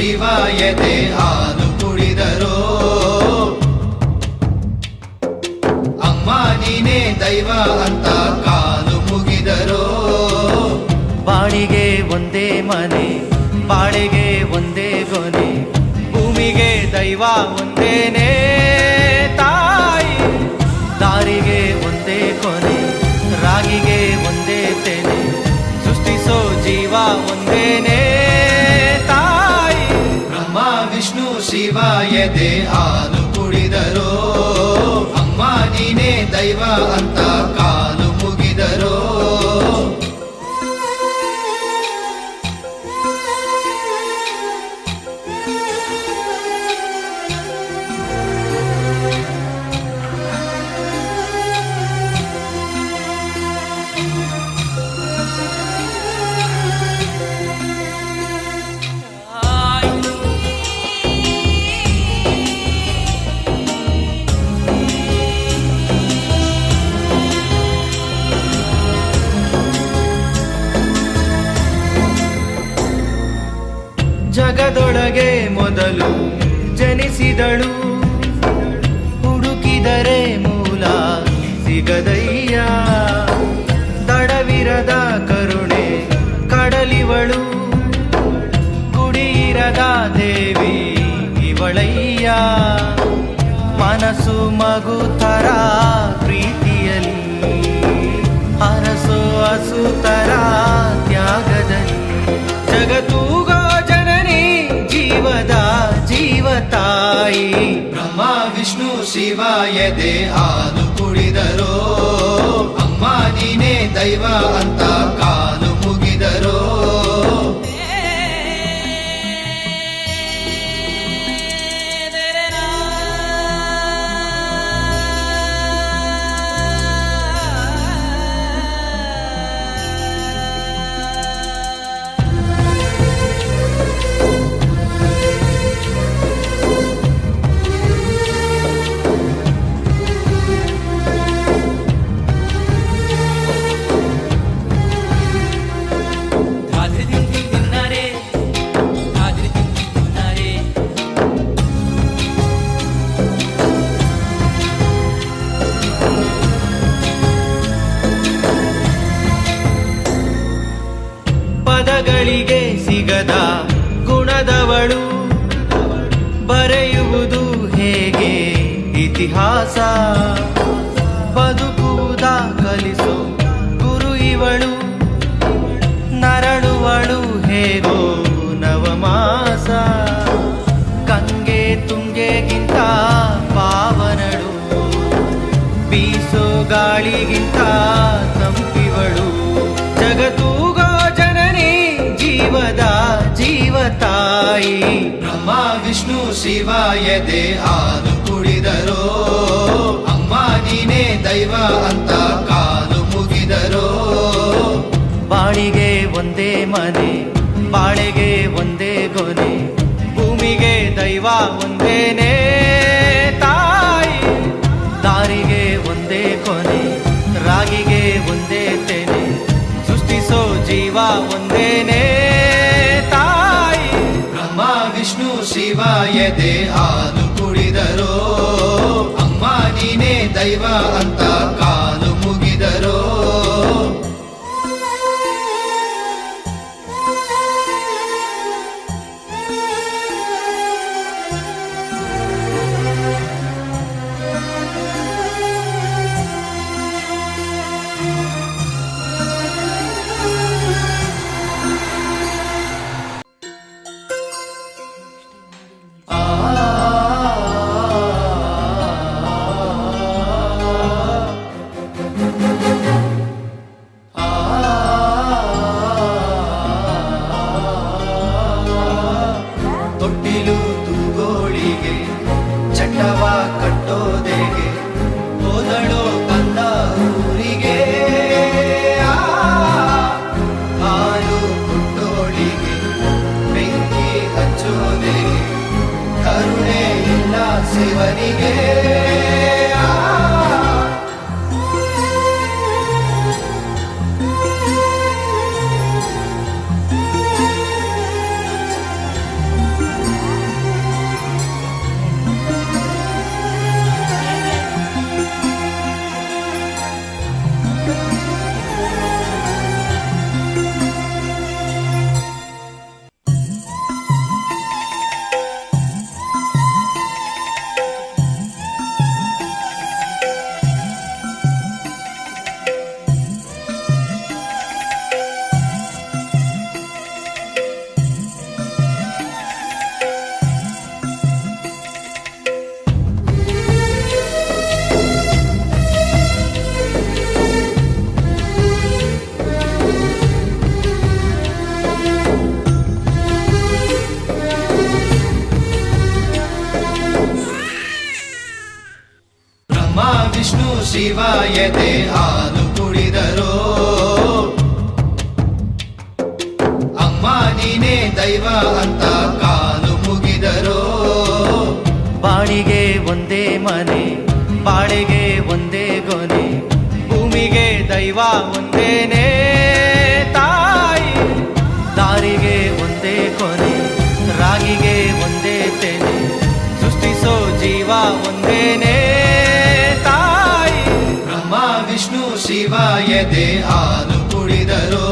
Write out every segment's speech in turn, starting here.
ಶಿವ ಎದೆ ಹಾಲು ಕುಡಿದರೋ ಅಮ್ಮ ನೀನೇ ದೈವ ಅಂತ ಕಾಲು ಮುಗಿದರೋ ಬಾಳಿಗೆ ಒಂದೇ ಮನೆ ಬಾಳೆಗೆ ಒಂದೇ ಗೊನೆ ಭೂಮಿಗೆ ದೈವ ಒಂದೇನೇ ತಾಯಿ ದಾರಿಗೆ ಒಂದೇ ಕೊನೆ ರಾಗಿಗೆ ಒಂದೇ ತೆನೆ ಸೃಷ್ಟಿಸೋ ಜೀವ ಒಂದೇನೇ ತಾಯಿ ಬ್ರಹ್ಮ ವಿಷ್ಣು ಶಿವ ಎದೆ ಹಾಲು ಕುಡಿದರೋ ಅಮ್ಮ ನೀನೇ ದೈವ ಅಂತ ಕಾಲು ಮುಗಿದರೋ ಜಗದೊಳಗೆ ಮೊದಲು ಜನಿಸಿದಳು ಹುಡುಕಿದರೆ ಮೂಲ ಸಿಗದಯ್ಯ ದಡವಿರದ ಕರುಣೆ ಕಡಲಿವಳು ಗುಡಿಯಿರದ ದೇವಿ ಇವಳಯ್ಯ ಮನಸ್ಸು ಮಗು ತರ ಪ್ರೀತಿಯಲ್ಲಿ ಅರಸು ಹಸುತರ ತ್ಯಾಗದಲ್ಲಿ ಜಗತ್ತೂಗೋ ಜನನಿ ಜೀವದ ಜೀವತಾಯಿ ಬ್ರಹ್ಮ ವಿಷ್ಣು ಶಿವ ಎದೆ ಹಾಲು ಕುಡಿದರೋ ಅಮ್ಮ ನೀನೇ ದೈವ ಅಂತ ಕಾಲು ಮುಗಿದರೋ ಪದಗಳಿಗೆ ಸಿಗದ ಗುಣದವಳು ಬರೆಯುವುದು ಹೇಗೆ ಇತಿಹಾಸ ಬದುಕುವುದ ಕಲಿಸೋ ಗುರು ಇವಳು ನರಳುವಳು ಹೇಗೋ ನವಮಾಸ ಗಂಗೆ ತುಂಗೆಗಿಂತ ಪಾವನಳು ಬೀಸೋ ಗಾಳಿಗಿಂತ ತಂಪಿವಳು ಜಗತ್ತೂಗೋ ಜನನಿ ಜೀವದ ಜೀವತಾಯಿ ಬ್ರಹ್ಮ ವಿಷ್ಣು ಶಿವ ಎದೆ ಹಾಲು ಕುಡಿದರೋ ಅಮ್ಮ ನೀನೇ ದೈವ ಅಂತ ಕಾಲು ಮುಗಿದರೋ ಬಾಳಿಗೆ ಒಂದೇ ಮನೆ ಬಾಳೆಗೆ ಒಂದೇ ಗೊನೆ ಭೂಮಿಗೆ ದೈವ ಒಂದೇನೇ ತಾಯಿ ದಾರಿಗೆ ಒಂದೇ ಕೊನೆ ರಾಗಿಗೆ ಒಂದೇ ತೆನೆ ಸೃಷ್ಟಿಸೋ ಜೀವ ಒಂದೇನೇ ತಾಯಿ ಬ್ರಹ್ಮ ವಿಷ್ಣು ಶಿವ ಎದೆ ಹಾಲು ಕುಡಿದರೋ ಅಮ್ಮ ನೀನೇ ದೈವ ಅಂತ ಕಾಲು ಮುಗಿದರೋ ಶಿವ ಎದೆ ಹಾಲು ಕುಡಿದರೋ ಅಮ್ಮ ನೀನೇ ದೈವ ಅಂತ ಕಾಲು ಮುಗಿದರೋ ಬಾಳಿಗೆ ಒಂದೇ ಮನೆ ಬಾಳೆಗೆ ಒಂದೇ ಗೊನೆ ಭೂಮಿಗೆ ದೈವ ಒಂದೇನೇ ತಾಯಿ ದಾರಿಗೆ ಒಂದೇ ಕೊನೆ ರಾಗಿಗೆ ಒಂದೇ ತೆನೆ ಸೃಷ್ಟಿಸೋ ಜೀವ ಒಂದೇನೇ ತಾಯಿ ಬ್ರಹ್ಮ ವಿಷ್ಣು ಶಿವ ಎದೆ ಹಾಲು ಕುಡಿದರೋ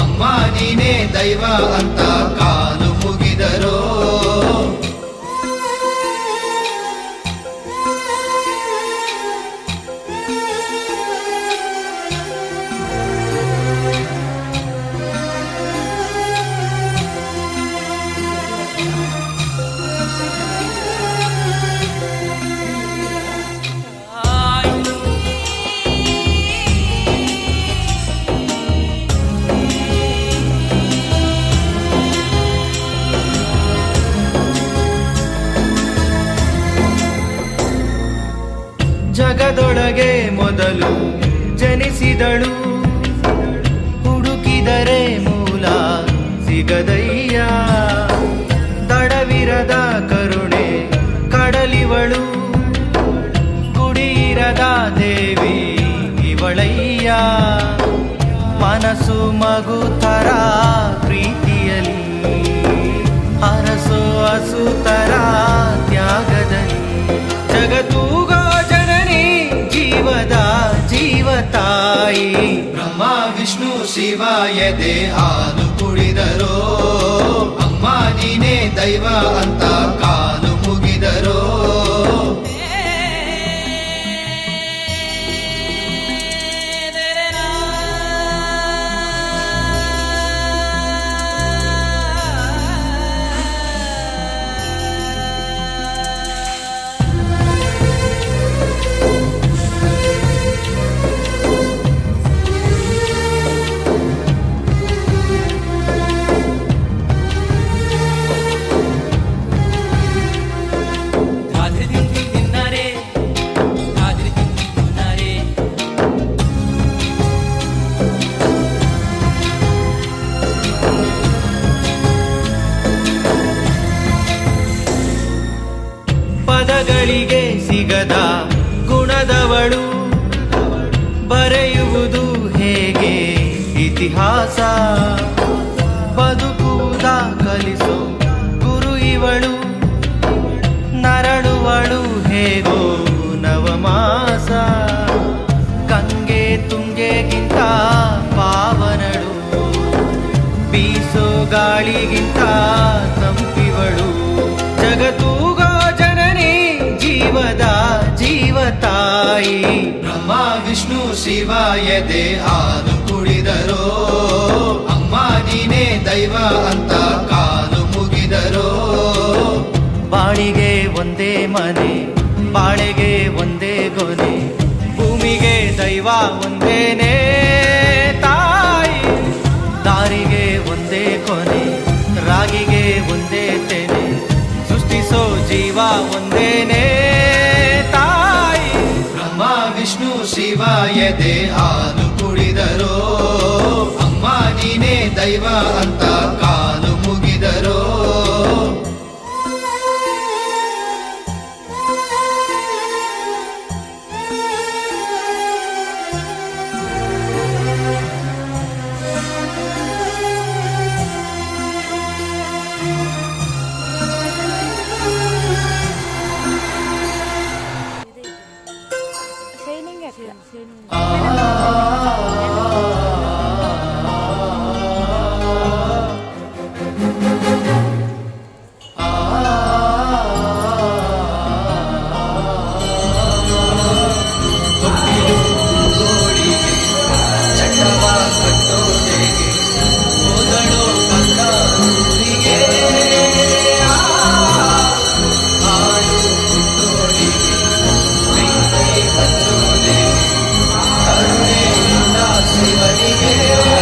ಅಮ್ಮ ನೀನೇ ದೈವ ಅಂತ ಕಾಲು ಮುಗಿದರೋ ಜಗದೊಳಗೆ ಮೊದಲು ಜನಿಸಿದಳು ಹುಡುಕಿದರೆ ಮೂಲ ಸಿಗದಯ್ಯ ತಡವಿರದ ಕರುಣೆ ಕಡಲಿವಳು ಗುಡಿಯಿರದ ದೇವಿ ಇವಳಯ್ಯ ಮನಸ್ಸು ಮಗು ತರ ಪ್ರೀತಿಯಲಿ ಅರಸೋ ಹಸು ತರ ತ್ಯಾಗದಲ್ಲಿ ಜಗತ್ತೂಗೋ ಜನನಿ ಜೀವದ ಜೀವ ತಾಯಿ ಬ್ರಹ್ಮ ವಿಷ್ಣು ಶಿವ ಎದೆ ಹಾಲು ಕುಡಿದರೋ ಅಮ್ಮ ನೀನೇ ದೈವ ಅಂತ ಕಾಲು ಮುಗಿದರೋ ಪದಗಳಿಗೆ ಸಿಗದ ಗುಣದವಳು ಬರೆಯುವುದು ಹೇಗೆ ಇತಿಹಾಸ ಬದುಕುವುದ ಕಲಿಸೋ ಗುರು ಇವಳು ನರಳುವಳು ಹೇಗೋ ನವಮಾಸ ಗಂಗೆ ತುಂಗೆಗಿಂತ ಪಾವನಳು ಬೀಸೋ ಗಾಳಿಗಿಂತ ತಂಪಿವಳು ಜಗತ್ತೂಗೋ ಜನನಿ ಜೀವದ ಜೀವ ತಾಯಿ ಬ್ರಹ್ಮ ವಿಷ್ಣು ಶಿವ ಎದೆ ಹಾಲು ಕುಡಿದರೋ ಅಮ್ಮ ನೀನೇ ದೈವ ಅಂತ ಕಾಲು ಮುಗಿದರೋ ಬಾಳಿಗೆ ಒಂದೇ ಮನೆ ಬಾಳೆಗೆ ಒಂದೇ ಗೊನೆ ಭೂಮಿಗೆ ದೈವ ಒಂದೇನೇ ತಾಯಿ ದಾರಿಗೆ ಒಂದೇ ಕೊನೆ ರಾಗಿಗೆ ಒಂದೇ ತೆನೆ ಸೃಷ್ಟಿಸೋ ಜೀವ ಒಂದೇನೇ ತಾಯಿ ಬ್ರಹ್ಮ ವಿಷ್ಣು ಶಿವ ಎದೆ ಹಾಲು ಕುಡಿದರೋ ಅಮ್ಮ ನೀನೇ ದೈವ ಅಂತ ಕಾಲು ಮುಗಿದರೋ Shining at you. ಶಿವನಿಗೆ